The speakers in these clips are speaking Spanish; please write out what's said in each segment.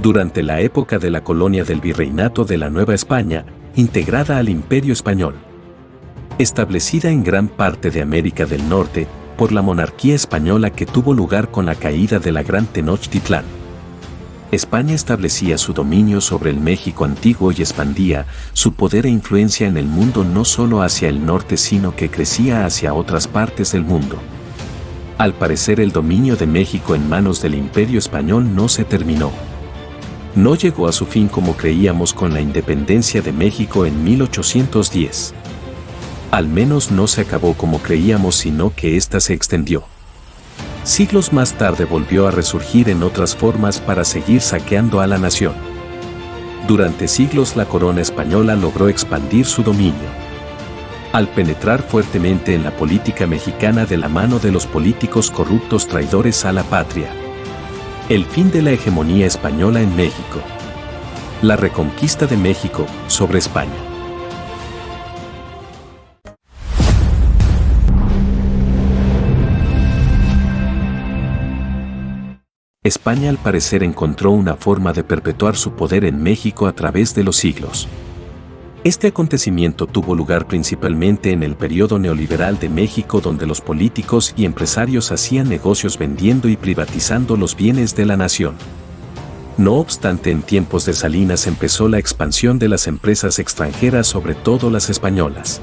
durante la época de la colonia del Virreinato de la Nueva España, integrada al Imperio Español. Establecida en gran parte de América del Norte, por la monarquía española que tuvo lugar con la caída de la Gran Tenochtitlán. España establecía su dominio sobre el México antiguo y expandía su poder e influencia en el mundo no solo hacia el norte sino que crecía hacia otras partes del mundo. Al parecer el dominio de México en manos del Imperio Español no se terminó. No llegó a su fin como creíamos con la independencia de México en 1810. Al menos no se acabó como creíamos sino que ésta se extendió. Siglos más tarde volvió a resurgir en otras formas para seguir saqueando a la nación. Durante siglos la corona española logró expandir su dominio. Al penetrar fuertemente en la política mexicana de la mano de los políticos corruptos traidores a la patria. El fin de la hegemonía española en México. La reconquista de México sobre España. España al parecer encontró una forma de perpetuar su poder en México a través de los siglos. Este acontecimiento tuvo lugar principalmente en el periodo neoliberal de México donde los políticos y empresarios hacían negocios vendiendo y privatizando los bienes de la nación. No obstante, en tiempos de Salinas empezó la expansión de las empresas extranjeras, sobre todo las españolas,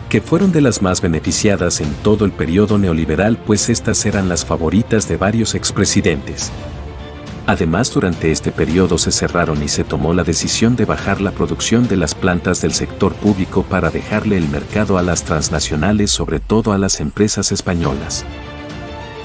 que fueron de las más beneficiadas en todo el periodo neoliberal, pues estas eran las favoritas de varios expresidentes. Además, durante este periodo se cerraron y se tomó la decisión de bajar la producción de las plantas del sector público para dejarle el mercado a las transnacionales, sobre todo a las empresas españolas.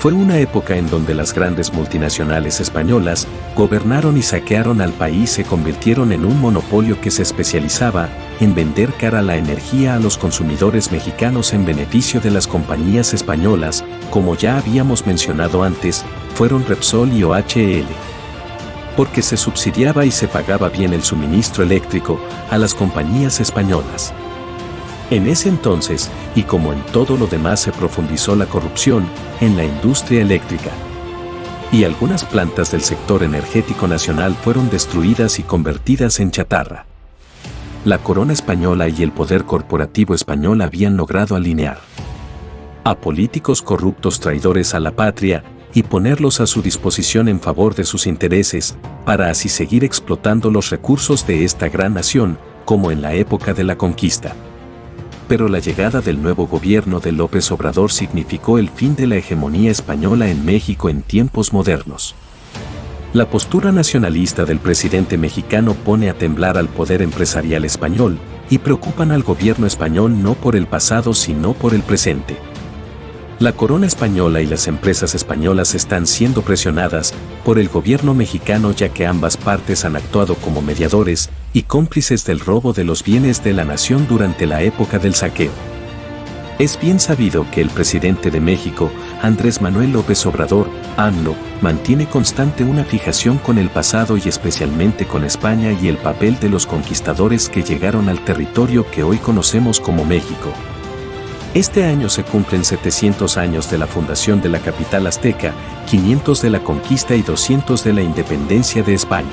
Fue una época en donde las grandes multinacionales españolas gobernaron y saquearon al país, se convirtieron en un monopolio que se especializaba en vender cara la energía a los consumidores mexicanos en beneficio de las compañías españolas, como ya habíamos mencionado antes, fueron Repsol y OHL. Porque se subsidiaba y se pagaba bien el suministro eléctrico a las compañías españolas. En ese entonces, y como en todo lo demás, se profundizó la corrupción en la industria eléctrica. Y algunas plantas del sector energético nacional fueron destruidas y convertidas en chatarra. La corona española y el poder corporativo español habían logrado alinear a políticos corruptos traidores a la patria y ponerlos a su disposición en favor de sus intereses, para así seguir explotando los recursos de esta gran nación, como en la época de la conquista. Pero la llegada del nuevo gobierno de López Obrador significó el fin de la hegemonía española en México en tiempos modernos. La postura nacionalista del presidente mexicano pone a temblar al poder empresarial español y preocupan al gobierno español no por el pasado sino por el presente. La corona española y las empresas españolas están siendo presionadas por el gobierno mexicano, ya que ambas partes han actuado como mediadores y cómplices del robo de los bienes de la nación durante la época del saqueo. Es bien sabido que el presidente de México, Andrés Manuel López Obrador, AMLO, mantiene constante una fijación con el pasado y especialmente con España y el papel de los conquistadores que llegaron al territorio que hoy conocemos como México. Este año se cumplen 700 años de la fundación de la capital azteca, 500 de la conquista y 200 de la independencia de España.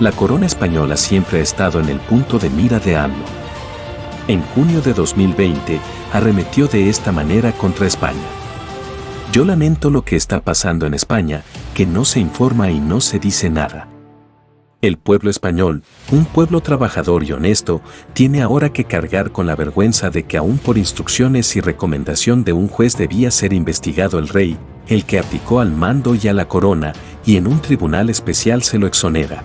La corona española siempre ha estado en el punto de mira de AMLO. En junio de 2020, arremetió de esta manera contra España. Yo lamento lo que está pasando en España, que no se informa y no se dice nada. El pueblo español, un pueblo trabajador y honesto, tiene ahora que cargar con la vergüenza de que aún por instrucciones y recomendación de un juez debía ser investigado el rey, el que abdicó al mando y a la corona, y en un tribunal especial se lo exonera.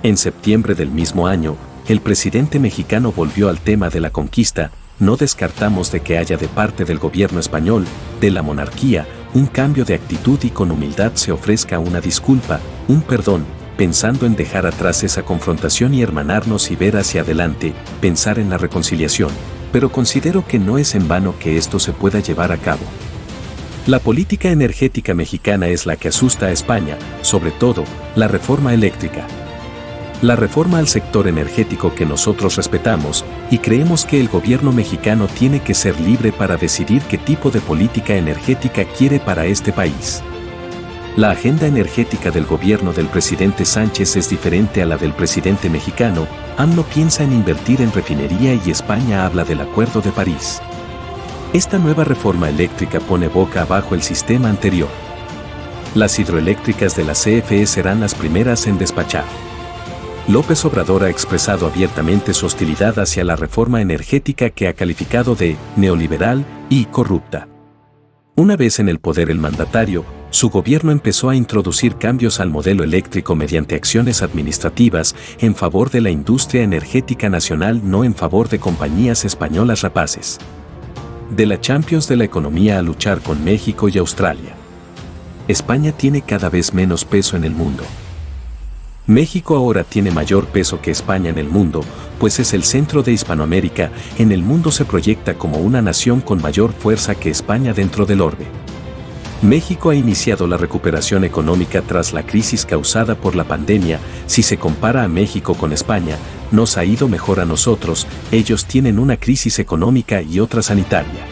En septiembre del mismo año, el presidente mexicano volvió al tema de la conquista. No descartamos de que haya de parte del gobierno español, de la monarquía, un cambio de actitud y con humildad se ofrezca una disculpa, un perdón, pensando en dejar atrás esa confrontación y hermanarnos y ver hacia adelante, pensar en la reconciliación, pero considero que no es en vano que esto se pueda llevar a cabo. La política energética mexicana es la que asusta a España, sobre todo, la reforma eléctrica. La reforma al sector energético que nosotros respetamos y creemos que el gobierno mexicano tiene que ser libre para decidir qué tipo de política energética quiere para este país. La agenda energética del gobierno del presidente Sánchez es diferente a la del presidente mexicano. AMLO piensa en invertir en refinería y España habla del Acuerdo de París. Esta nueva reforma eléctrica pone boca abajo el sistema anterior. Las hidroeléctricas de la CFE serán las primeras en despachar. López Obrador ha expresado abiertamente su hostilidad hacia la reforma energética que ha calificado de neoliberal y corrupta. Una vez en el poder el mandatario, su gobierno empezó a introducir cambios al modelo eléctrico mediante acciones administrativas en favor de la industria energética nacional, no en favor de compañías españolas rapaces. De la Champions de la economía a luchar con México y Australia. España tiene cada vez menos peso en el mundo. México ahora tiene mayor peso que España en el mundo, pues es el centro de Hispanoamérica. En el mundo se proyecta como una nación con mayor fuerza que España dentro del orbe. México ha iniciado la recuperación económica tras la crisis causada por la pandemia. Si se compara a México con España, nos ha ido mejor a nosotros. Ellos tienen una crisis económica y otra sanitaria.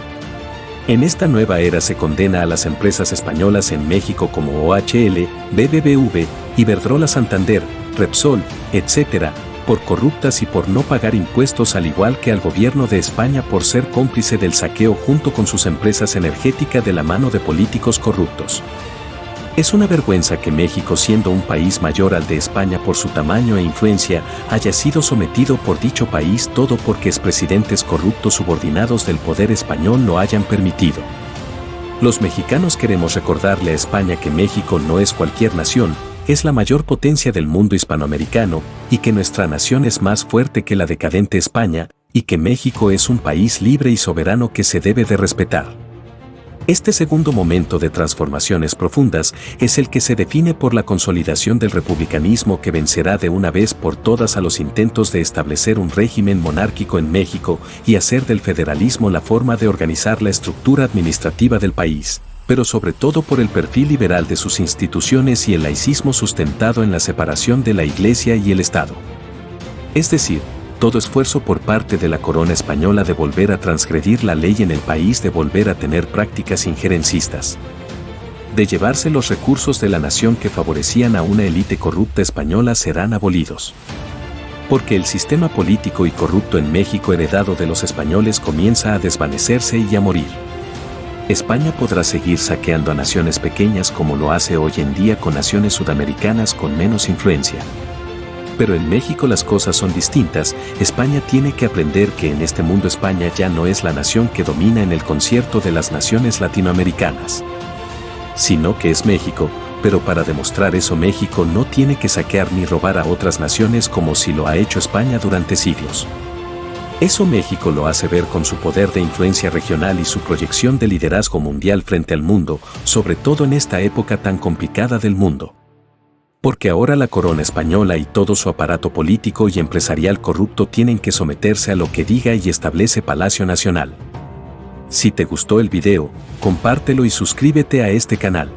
En esta nueva era se condena a las empresas españolas en México como OHL, BBVA, Iberdrola Santander, Repsol, etc., por corruptas y por no pagar impuestos, al igual que al gobierno de España por ser cómplice del saqueo junto con sus empresas energéticas de la mano de políticos corruptos. Es una vergüenza que México, siendo un país mayor al de España por su tamaño e influencia, haya sido sometido por dicho país, todo porque expresidentes corruptos subordinados del poder español lo hayan permitido. Los mexicanos queremos recordarle a España que México no es cualquier nación, es la mayor potencia del mundo hispanoamericano, y que nuestra nación es más fuerte que la decadente España, y que México es un país libre y soberano que se debe de respetar. Este segundo momento de transformaciones profundas es el que se define por la consolidación del republicanismo, que vencerá de una vez por todas a los intentos de establecer un régimen monárquico en México y hacer del federalismo la forma de organizar la estructura administrativa del país, pero sobre todo por el perfil liberal de sus instituciones y el laicismo sustentado en la separación de la Iglesia y el Estado. Es decir, todo esfuerzo por parte de la corona española de volver a transgredir la ley en el país, de volver a tener prácticas injerencistas, de llevarse los recursos de la nación que favorecían a una élite corrupta española, serán abolidos. Porque el sistema político y corrupto en México heredado de los españoles comienza a desvanecerse y a morir. España podrá seguir saqueando a naciones pequeñas como lo hace hoy en día con naciones sudamericanas con menos influencia. Pero en México las cosas son distintas. España tiene que aprender que en este mundo España ya no es la nación que domina en el concierto de las naciones latinoamericanas, sino que es México, pero para demostrar eso México no tiene que saquear ni robar a otras naciones como si lo ha hecho España durante siglos. Eso México lo hace ver con su poder de influencia regional y su proyección de liderazgo mundial frente al mundo, sobre todo en esta época tan complicada del mundo. Porque ahora la corona española y todo su aparato político y empresarial corrupto tienen que someterse a lo que diga y establece Palacio Nacional. Si te gustó el video, compártelo y suscríbete a este canal.